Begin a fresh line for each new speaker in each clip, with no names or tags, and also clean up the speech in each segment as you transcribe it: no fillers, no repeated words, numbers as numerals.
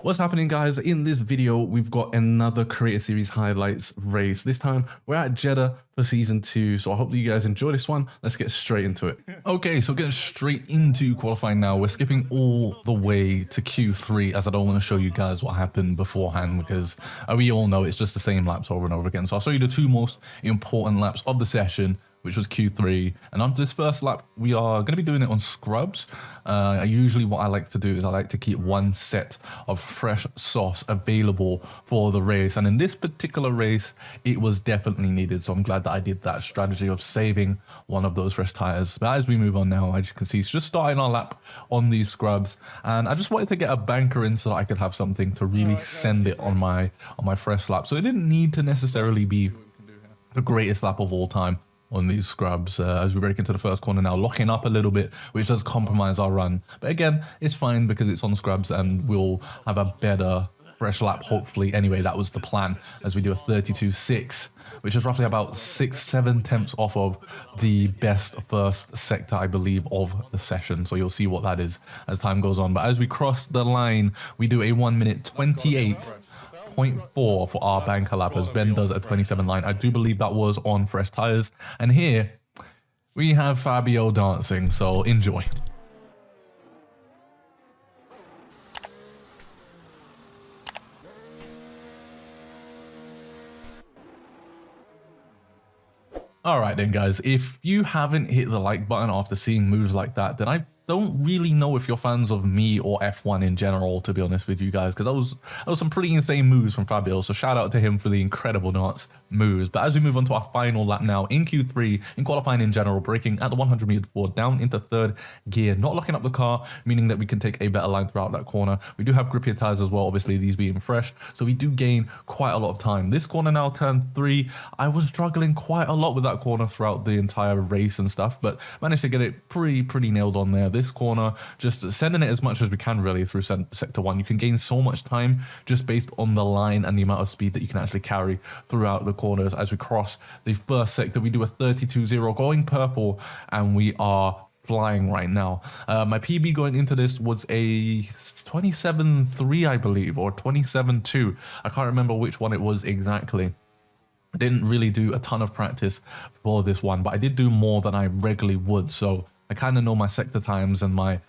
What's happening, guys? In this video, we've got another Creator Series highlights race. This time, we're at Jeddah for season 2, so I hope that you guys enjoy this one. Let's get straight into it. Okay, so getting straight into qualifying now. We're skipping all the way to Q3 as I don't want to show you guys what happened beforehand because we all know it's just the same laps over and over again. So I'll show you the two most important laps of the session, which was Q3. And on this first lap, we are going to be doing it on scrubs. Usually what I like to do is I like to keep one set of fresh softs available for the race. And in this particular race, it was definitely needed. So I'm glad that I did that strategy of saving one of those fresh tires. But as we move on now, as you can see, it's just starting our lap on these scrubs. And I just wanted to get a banker in so that I could have something to really send it on my fresh lap. So it didn't need to necessarily be the greatest lap of all time on these scrubs as we break into the first corner now, locking up a little bit, which does compromise our run. But again, it's fine because it's on scrubs and we'll have a better fresh lap, hopefully. Anyway, that was the plan as we do a 32.6, which is roughly about 6-7 tenths off of the best first sector, I believe, of the session. So you'll see what that is as time goes on. But as we cross the line, we do a 1 minute 28.4 for our banker lap as Ben does a 27.9. I do believe that was on fresh tires. And here we have Fabio dancing, so enjoy. Alright then, guys, if you haven't hit the like button after seeing moves like that, then I don't really know if you're fans of me or F1 in general, to be honest with you guys, because that was some pretty insane moves from Fabio. So shout out to him for the incredible dance moves. But as we move on to our final lap now in Q3, in qualifying in general, braking at the 100 meter board down into third gear, not locking up the car, meaning that we can take a better line throughout that corner. We do have grippier tires as well, obviously these being fresh, so we do gain quite a lot of time. This corner now, turn 3, I was struggling quite a lot with that corner throughout the entire race and stuff, but managed to get it pretty nailed on there. This corner, just sending it as much as we can really through sector 1. You can gain so much time just based on the line and the amount of speed that you can actually carry throughout the corners. As we cross the first sector, we do a 32.0 going purple and we are flying right now. My PB going into this was a 27.3, I believe, or 27.2. I can't remember which one it was exactly. I didn't really do a ton of practice for this one, but I did do more than I regularly would, so I kind of know my sector times and my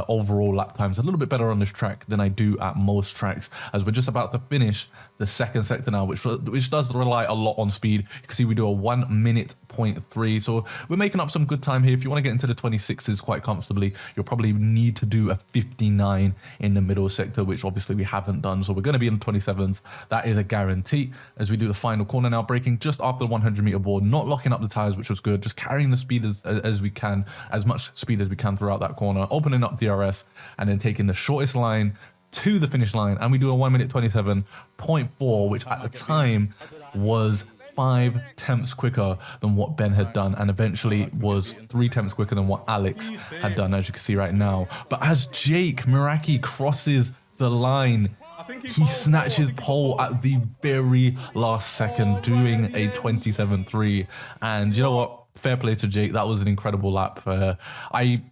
overall lap times a little bit better on this track than I do at most tracks, as we're just about to finish the second sector now, which does rely a lot on speed. You can see we do a 1 minute 0.3, so we're making up some good time here. If you want to get into the 26s quite comfortably, you'll probably need to do a 59 in the middle sector, which obviously we haven't done, so we're going to be in the 27s. That is a guarantee. As we do the final corner now, braking just after the 100 meter board, not locking up the tires, which was good, just carrying the speed as we can, as much speed as we can throughout that corner, opening up DRS and then taking the shortest line to the finish line, and we do a 1 minute 27.4, which at the time was 5 tenths quicker than what Ben had done, and eventually was 3 tenths quicker than what Alex had done, as you can see right now. But as Jake Miraki crosses the line, he snatches pole at the very last second, doing a 27.3. And you know what? Fair play to Jake. That was an incredible lap. I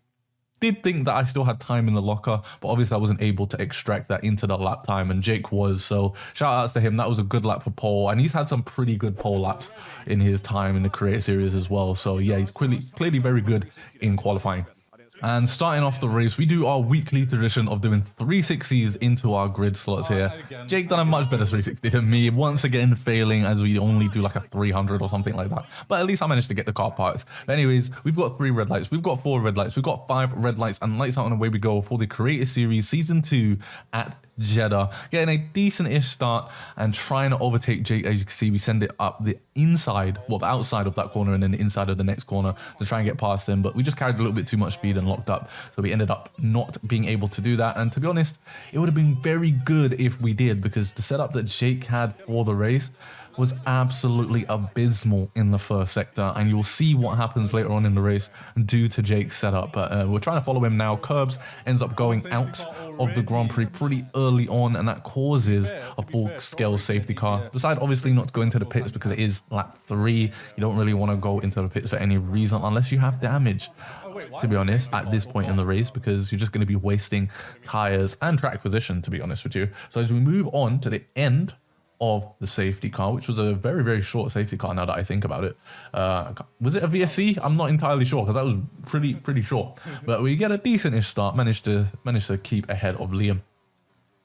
did think that I still had time in the locker, but obviously I wasn't able to extract that into the lap time, and Jake was, so shout outs to him. That was a good lap for pole, and he's had some pretty good pole laps in his time in the Creator Series as well. So yeah, he's clearly very good in qualifying. And starting off the race, we do our weekly tradition of doing 360s into our grid slots here. Jake done a much better 360 than me, once again failing as we only do like a 300 or something like that. But at least I managed to get the car parts. But anyways, we've got 3 red lights, we've got 4 red lights, we've got 5 red lights, and lights out and away we go for the Creator Series Season 2 at Jeddah. Getting a decent-ish start and trying to overtake Jake. As you can see, we send it up the inside, well, the outside of that corner and then the inside of the next corner to try and get past him, but we just carried a little bit too much speed and locked up, so we ended up not being able to do that. And to be honest, it would have been very good if we did, because the setup that Jake had for the race was absolutely abysmal in the first sector, and you'll see what happens later on in the race due to Jake's setup. But we're trying to follow him now. Curbs ends up going out of the Grand Prix pretty early on, and that causes a full-scale safety car. Decide obviously not to go into the pits because it is lap 3. You don't really want to go into the pits for any reason unless you have damage, to be honest, at this point in the race, because you're just going to be wasting tires and track position, to be honest with you. So as we move on to the end of the safety car, which was a very, very short safety car now that I think about it. Was it a VSC? I'm not entirely sure because that was pretty short. But we get a decent-ish start, managed to keep ahead of Liam.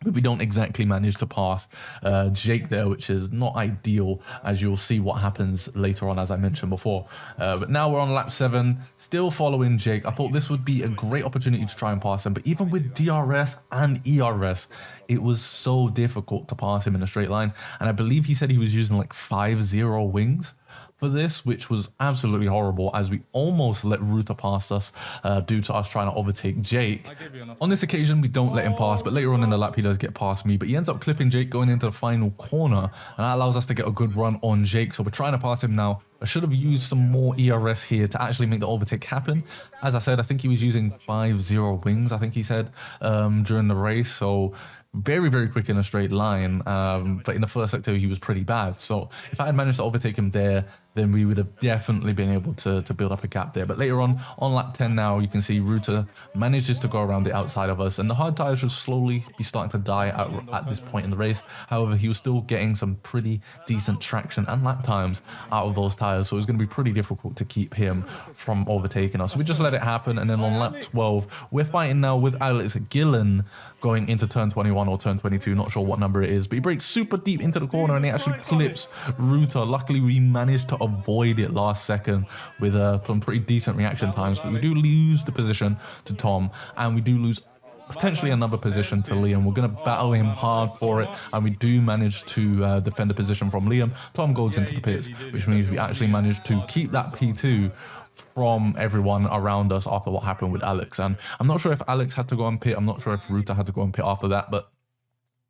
But we don't exactly manage to pass Jake there, which is not ideal, as you'll see what happens later on, as I mentioned before. But now we're on lap 7, still following Jake. I thought this would be a great opportunity to try and pass him, but even with DRS and ERS, it was so difficult to pass him in a straight line. And I believe he said he was using like 5-0 wings for this, which was absolutely horrible, as we almost let Ruta pass us due to us trying to overtake Jake. On this occasion, we don't let him pass, but later on in the lap, he does get past me, but he ends up clipping Jake going into the final corner, and that allows us to get a good run on Jake. So we're trying to pass him now. I should have used some more ERS here to actually make the overtake happen. As I said, I think he was using 5-0 wings, I think he said, during the race. So very, very quick in a straight line. But in the first sector, he was pretty bad. So if I had managed to overtake him there, then we would have definitely been able to build up a gap there. But later on lap 10 now, you can see Ruta manages to go around the outside of us, and the hard tires should slowly be starting to die at this point in the race. However, he was still getting some pretty decent traction and lap times out of those tires, so it was going to be pretty difficult to keep him from overtaking us. So we just let it happen, and then on lap 12, we're fighting now with Alex Gillen going into turn 21 or turn 22, not sure what number it is, but he breaks super deep into the corner and he actually clips Ruta. Luckily, we managed to avoid it last second with some pretty decent reaction times, but we do lose the position to Tom, and we do lose potentially another position to Liam. We're going to battle him hard for it, and we do manage to defend the position from Liam. Tom goes into the pits, which means we actually managed to keep that P2 from everyone around us after what happened with Alex. And I'm not sure if Alex had to go on pit, I'm not sure if Ruta had to go on pit after that, but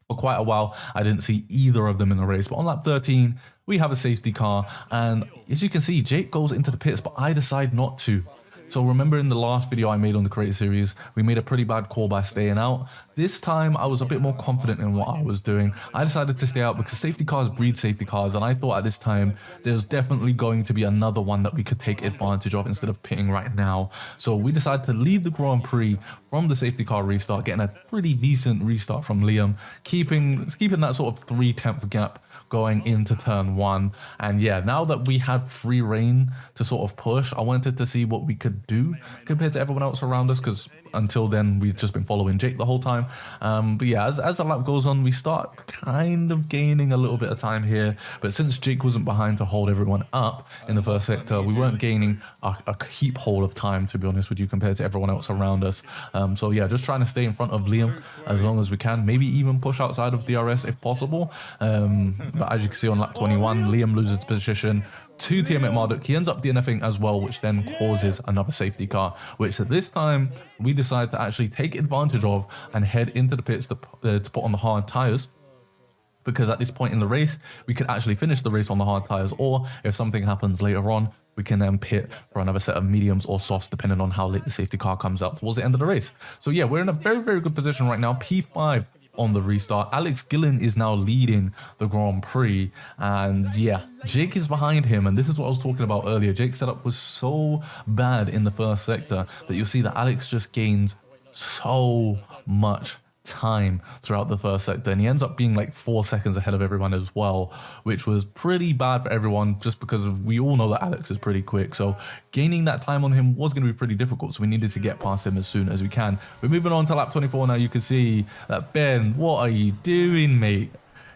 for quite a while I didn't see either of them in the race. But on lap 13 we have a safety car, and as you can see, Jake goes into the pits, but I decide not to. So remember in the last video I made on the Creator Series, we made a pretty bad call by staying out. This time I was a bit more confident in what I was doing. I decided to stay out because safety cars breed safety cars, and I thought at this time there's definitely going to be another one that we could take advantage of instead of pitting right now. So we decided to lead the Grand Prix from the safety car restart, getting a pretty decent restart from Liam, keeping that sort of 3/10 gap going into turn 1. And yeah, now that we had free reign to sort of push, I wanted to see what we could do compared to everyone else around us, because until then we've just been following Jake the whole time. But yeah, as the lap goes on, we start kind of gaining a little bit of time here, but since Jake wasn't behind to hold everyone up in the first sector, we weren't gaining a heap hold of time, to be honest with you, compared to everyone else around us. So yeah, just trying to stay in front of Liam as long as we can, maybe even push outside of DRS if possible. But as you can see on lap 21, Liam loses position to TM Marduk. He ends up DNFing as well, which then causes another safety car, which at this time we decide to actually take advantage of and head into the pits to put on the hard tires, because at this point in the race we could actually finish the race on the hard tires, or if something happens later on we can then pit for another set of mediums or softs depending on how late the safety car comes out towards the end of the race. So yeah, we're in a very, very good position right now. P5 on the restart. Alex Gillen is now leading the Grand Prix, and yeah, Jake is behind him, and this is what I was talking about earlier. Jake's setup was so bad in the first sector that you'll see that Alex just gains so much time throughout the first sector, and he ends up being like 4 seconds ahead of everyone as well, which was pretty bad for everyone, just because we all know that Alex is pretty quick, so gaining that time on him was going to be pretty difficult, so we needed to get past him as soon as we can. We're moving on to lap 24 now. You can see that Ben, what are you doing, mate?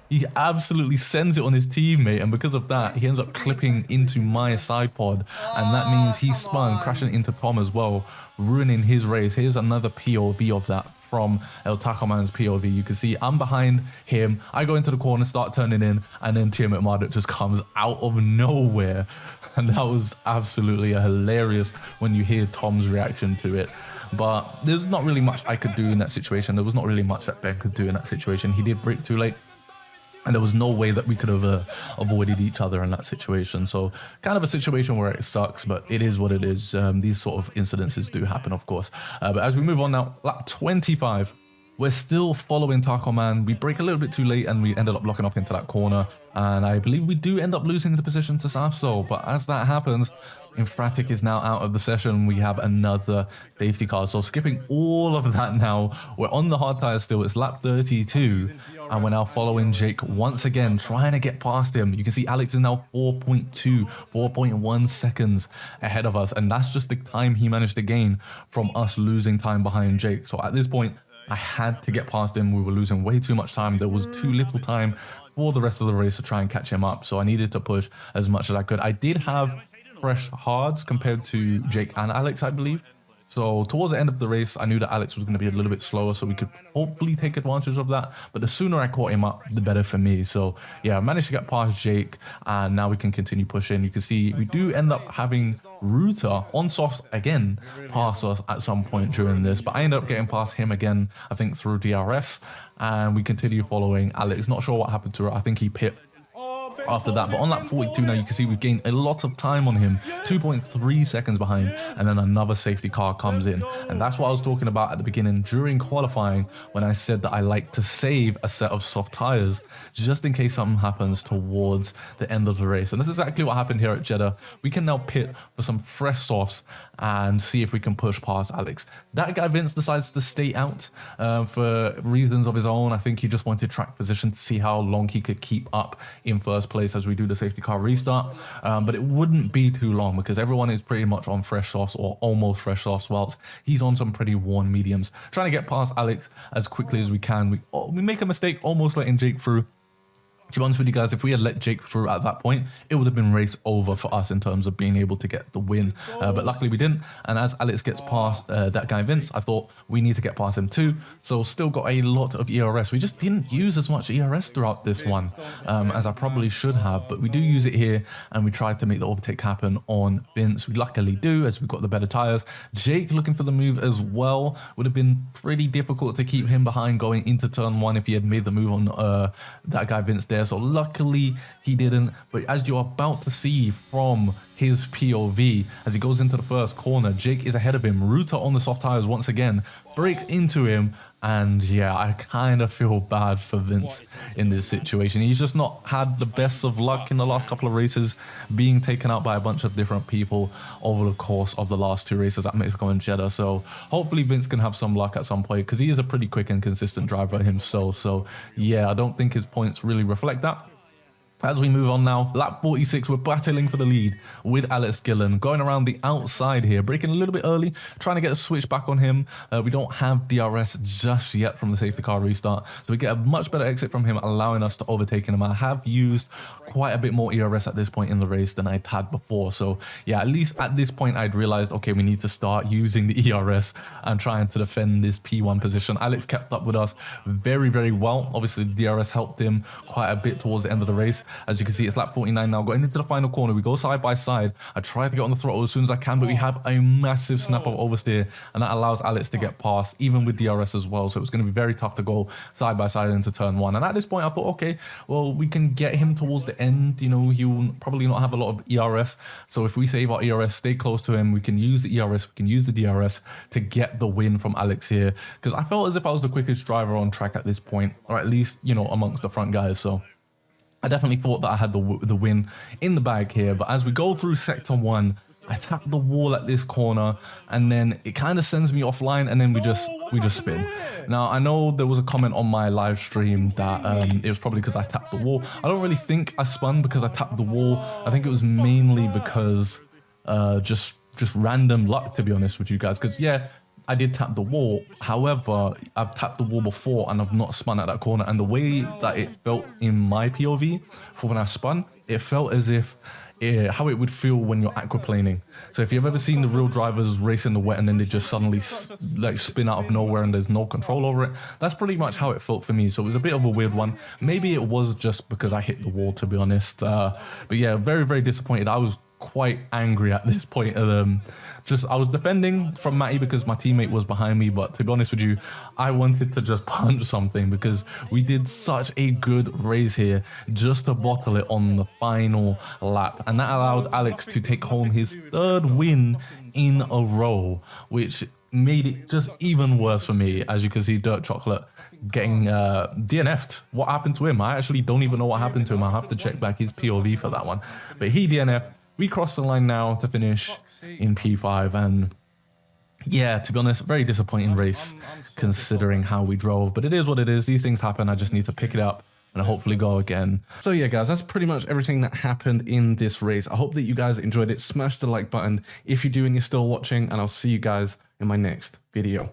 He absolutely sends it on his teammate, and because of that he ends up clipping into my side pod, and that means he spun, crashing into Tom as well, ruining his race. Here's another POV of that from El Tacoman's POV. You can see I'm behind him, I go into the corner, start turning in, and then Tiamat Marduk just comes out of nowhere, and that was absolutely hilarious when you hear Tom's reaction to it. But there's not really much I could do in that situation. There was not really much that Ben could do in that situation. He did brake too late, and there was no way that we could have avoided each other in that situation. So kind of a situation where it sucks, but it is what it is. These sort of incidences do happen, of course. But as we move on now, lap 25, we're still following Taco Man. We break a little bit too late and we ended up locking up into that corner. And I believe we do end up losing the position to Safso. But as that happens, Infratic is now out of the session. We have another safety car. So skipping all of that now, we're on the hard tires still. It's lap 32. And we're now following Jake once again, trying to get past him. You can see Alex is now 4.1 seconds ahead of us. And that's just the time he managed to gain from us losing time behind Jake. So at this point, I had to get past him. We were losing way too much time. There was too little time for the rest of the race to try and catch him up. So I needed to push as much as I could. I did have fresh hards compared to Jake and Alex, I believe. So towards the end of the race, I knew that Alex was going to be a little bit slower, so we could hopefully take advantage of that. But the sooner I caught him up, the better for me. So yeah, I managed to get past Jake, and now we can continue pushing. You can see we do end up having Ruta on softs again pass us at some point during this, but I ended up getting past him again, I think through DRS, and we continue following Alex. Not sure what happened to her. I think he pit after that, but on lap 42 now, you can see we've gained a lot of time on him, 2.3 seconds behind, and then another safety car comes in. And that's what I was talking about at the beginning during qualifying, when I said that I like to save a set of soft tires just in case something happens towards the end of the race. And this is exactly what happened here at Jeddah. We can now pit for some fresh softs and see if we can push past Alex. That guy Vince decides to stay out for reasons of his own. I think he just wanted track position to see how long he could keep up in first place as we do the safety car restart. But it wouldn't be too long because everyone is pretty much on fresh softs or almost fresh softs, whilst he's on some pretty worn mediums. Trying to get past Alex as quickly as we can. We make a mistake almost letting Jake through. To be honest with you guys, if we had let Jake through at that point, it would have been race over for us in terms of being able to get the win. But luckily we didn't. And as Alex gets past that guy Vince, I thought we need to get past him too. So still got a lot of ERS. We just didn't use as much ERS throughout this one as I probably should have. But we do use it here, and we tried to make the overtake happen on Vince. We luckily do, as we got the better tires. Jake looking for the move as well. Would have been pretty difficult to keep him behind going into turn one if he had made the move on that guy Vince there. So luckily he didn't. But as you're about to see from his POV, as he goes into the first corner, Jake is ahead of him. Ruta on the soft tires once again breaks into him, and yeah, I kind of feel bad for Vince in this situation. He's just not had the best of luck in the last couple of races, being taken out by a bunch of different people over the course of the last two races at Mexico and Jeddah. So hopefully Vince can have some luck at some point, because he is a pretty quick and consistent driver himself. So yeah, I don't think his points really reflect that. As we move on now, lap 46, we're battling for the lead with Alex Gillen, going around the outside here, braking a little bit early, trying to get a switch back on him. We don't have DRS just yet from the safety car restart, so we get a much better exit from him, allowing us to overtake him. I have used quite a bit more ERS at this point in the race than I'd had before. So yeah, at least at this point I'd realized, okay, we need to start using the ERS and trying to defend this P1 position. Alex kept up with us very, very well. Obviously the DRS helped him quite a bit towards the end of the race. As you can see, it's lap 49 now, going into the final corner. We go side by side. I try to get on the throttle as soon as I can, but we have a massive snap of oversteer, and that allows Alex to get past, even with DRS as well. So it was going to be very tough to go side by side into turn one. And at this point, I thought, okay, well, we can get him towards the end. You know, he'll probably not have a lot of ERS. So if we save our ERS, stay close to him, we can use the ERS, we can use the DRS to get the win from Alex here. Because I felt as if I was the quickest driver on track at this point, or at least, you know, amongst the front guys. So I definitely thought that I had the win in the bag here. But as we go through sector one, I tap the wall at this corner, and then it kind of sends me offline, and then we just spin. Now, I know there was a comment on my live stream that it was probably because I tapped the wall. I don't really think I spun because I tapped the wall. I think it was mainly because just random luck, to be honest with you guys. Because yeah, I did tap the wall. However, I've tapped the wall before and I've not spun at that corner. And the way that it felt in my POV for when I spun, it felt as if how it would feel when you're aquaplaning. So if you've ever seen the real drivers race in the wet and then they just suddenly like spin out of nowhere and there's no control over it, that's pretty much how it felt for me. So it was a bit of a weird one. Maybe it was just because I hit the wall, to be honest. But yeah, very, very disappointed. I was quite angry at this point. I was defending from Matty because my teammate was behind me, but to be honest with you, I wanted to just punch something because we did such a good race here just to bottle it on the final lap, and that allowed Alex to take home his 3rd win in a row, which made it just even worse for me. As you can see, Dirt Chocolate getting DNF'd. What happened to him? I actually don't even know what happened to him. I'll have to check back his POV for that one, but he DNF'd. We crossed the line now to finish in P5, and yeah, to be honest, very disappointing race considering how we drove, but it is what it is. These things happen. I just need to pick it up and hopefully go again. So yeah, guys, that's pretty much everything that happened in this race. I hope that you guys enjoyed it. Smash the like button if you do and you're still watching, and I'll see you guys in my next video.